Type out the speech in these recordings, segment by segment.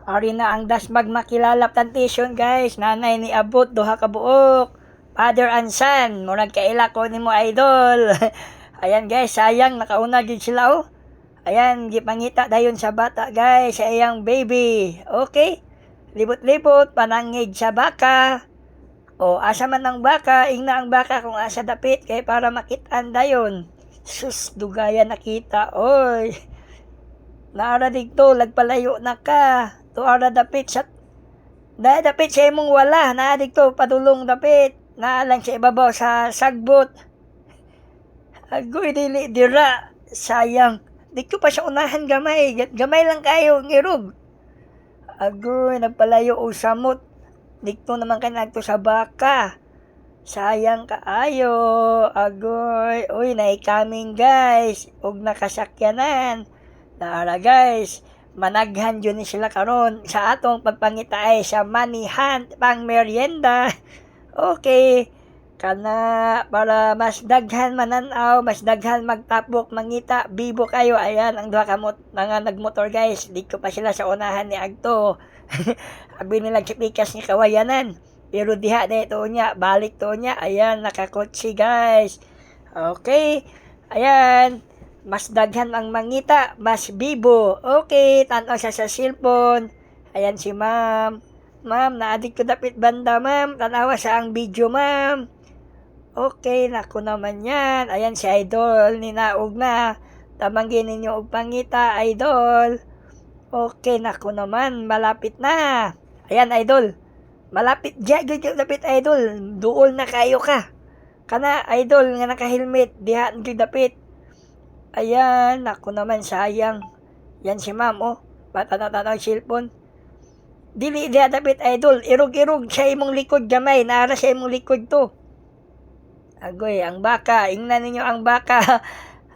Ari na ang dasmag makilala plantation guys. Nanay ni abot duha ka buok. Father and son, murag kaila ko nimo idol. Ayan guys, sayang nakauna gid sila oh. Ayan, gipangita dayon sa bata guys, sa iyang baby. Okay? Libot-libot panangig sa baka. O asa man ang baka, ingna ang baka kung asa dapit kay para makit-an dayon. Sus, dugaya nakita oy. Naara dito, lagpalayo na ka. Tuara dapit sa dapit sa imong wala. Naara dito, padulong dapit. Naalang sa ibabaw sa sagbot. Agoy, dili, dira. Sayang. Dito pa sa unahan gamay. Gamay lang kayo, ngirog. Agoy, nagpalayo o samot. Dito naman ka nagto sa baka. Sayang kaayo. Agoy. Uy, naikaming guys. Huwag nakasakyanan. Naara guys, managhan yun sila karon sa atong pagpangita ay sa manihan pang merienda. Okay, kana para mas daghan mananaw, mas daghan magtapok mangita, bibo kayo. Ayan ang duha ka mga nagmotor guys, dito pa sila sa unahan ni Agto. Abi nila chipikas ni kawayanan. Pero diha na ito niya, balik to niya. Ayan, nakakotsi guys. Okay, ayan. Mas daghan ang mangita, mas bibo. Okay, tanaw siya sa cellphone. Ayan si ma'am. Ma'am, naadik ko dapit banda ma'am. Tanawa sa ang video ma'am. Okay, naku naman yan. Ayan si idol, ninaog na. Tamanggin ninyo og pangita, idol. Okay, naku naman, malapit na. Ayan idol, malapit. Diya, dapit idol. Duol na kayo ka. Kana idol nga naka-helmet, diha dapit. Ayan, ako naman sayang. Yan si ma'am, oh. Patanaw-tanaw cellphone. Dili dia dapit idol. Irog-irog sa imong likod gamay. Naara sa imong likod to. Agoy, ang baka. Ingnan ninyo ang baka.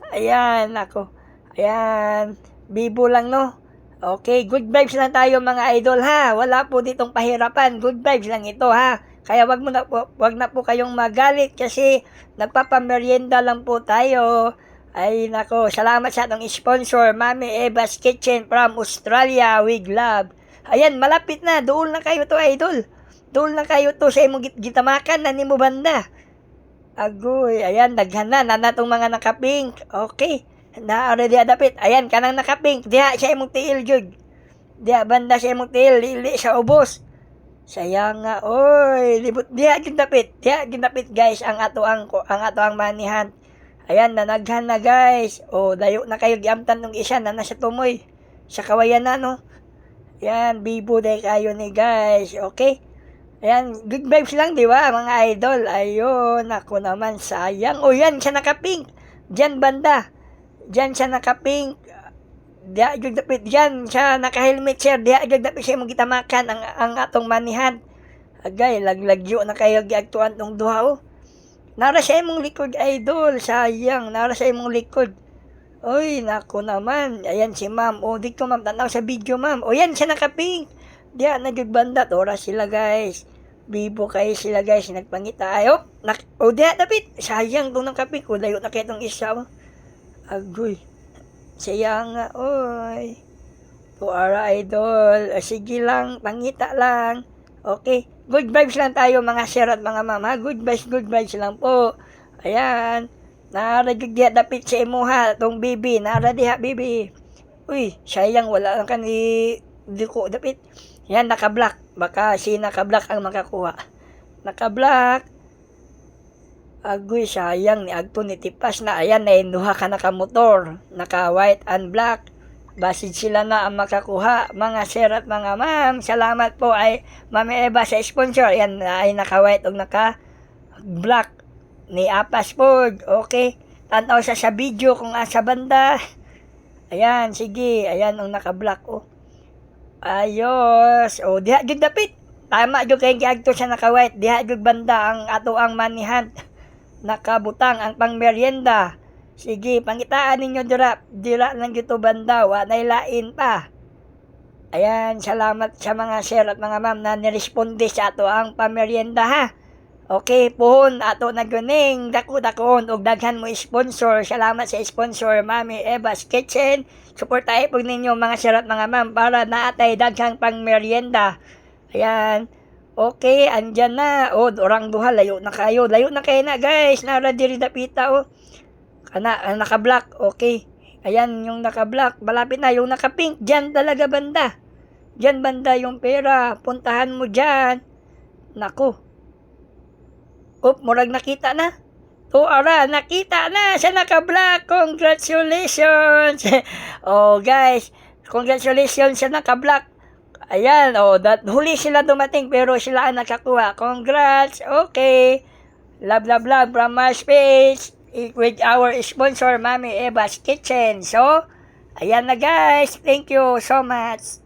Ayan, ako. Ayan. Bibo lang, no? Okay, good vibes lang tayo mga idol, ha? Wala po ditong pahirapan. Good vibes lang ito, ha? Kaya wag na po kayong magalit kasi nagpapamerienda lang po tayo. Ay nako, salamat sa atong sponsor, Mami Eva's Kitchen from Australia with love. Ayan, malapit na, doon na kayo to idol. Doon na kayo to sa imong gitamakan na nimo banda. Agoy, ayan, daghan na nanatong mga naka-pink. Okay, naara diha dapit. Ayan, kanang naka-pink, diha sa imong tiil jud. Diha banda sa imong tiil, lili sa ubos. Sayang nga, oy, libot diha gid dapit. Diha gid dapit guys ang ato ang manihan. Ayan, nanaghan na guys. O, dayo na kayo giamtan ng isa na nasa tumoy. Sa kawayan na, no? Ayan, bibo day kayo ni guys. Okay? Ayan, good vibes lang, di ba, mga idol? Ayun, ako naman, sayang. O, yan, siya naka-pink. Diyan, banda. Diyan siya naka-pink. Diya, yung dapit diyan. Siya naka-helmet, sir. Diya, yung dapit siya mong gitamakan ang atong manihan. Agay, laglagyo na kayo giagtuan tong duha, oh. Nara sa imong likod, idol. Sayang, nara sa imong likod. Oy, naku naman. Ayan si ma'am. O, dito ma'am, tanaw sa video ma'am. O, yan, siya nakapink. Diya, nagbanda. Tora sila, guys. Bibo kayo sila, guys. Nagpangita. Ayo. O, diya, dapit. Sayang itong nakapink. O, layo na kayo itong isa. Agoy. Sayang nga, oy. Tuara, idol. Sige lang, pangita lang. Okay. Good vibes lang tayo mga sir at mga mama. Good vibes lang po. Ayan. Naara diha dapit sa imuha. Itong bibi. Naara diha bibi. Uy, sayang wala lang ka ni Diko dapit. Yan, naka-black. Baka si naka-black ang makakuha. Naka-black. Agoy, sayang ni Agto ni Tipas na. Ayan, nainuha ka naka-motor. Naka-white and black. Basid sila na ang makakuha. Mga sir at mga ma'am, salamat po ay Mami Eva sa sponsor. Yan ay naka-white o naka-black ni Apas po. Okay. Tanaw sa video kung asa banda. Ayan, sige. Ayan ang naka-black. Oh. Ayos. O, diha jud dapit. Tama jud kay giagto sa naka-white. Diha jud banda ang ato ang manihan. Nakabutang ang pangmerienda. Sige, pangitaan ninyo dira lang dito banda, wanay lain pa. Ayan, salamat sa mga sir at mga ma'am na niresponde sa ato ang pamerienda, ha. Okay, pohon ato naguning dako-dakon og daghan mo sponsor. Salamat sa sponsor Mami Eva's Kitchen. Suportahe pug ninyo mga sirat mga ma'am para naatay daghang pang merienda. Ayan. Okay, andyan na. O, orang duha layo na kayo. Layo na kayo na guys. Nara diri dapita o. Naka-black. Okay. Ayan yung naka-black. Malapit na yung naka-pink. Diyan talaga banda. Diyan banda yung pera. Puntahan mo diyan. Naku. Murag nakita na. Ara, nakita na sa naka-black. Congratulations. Oh, guys. Congratulations sa naka-black. Ayan, huli sila dumating pero sila ang nakakuha. Congrats. Okay. Love, love, love from MySpace with our sponsor, Mami Eva's Kitchen. So, ayan na guys. Thank you so much.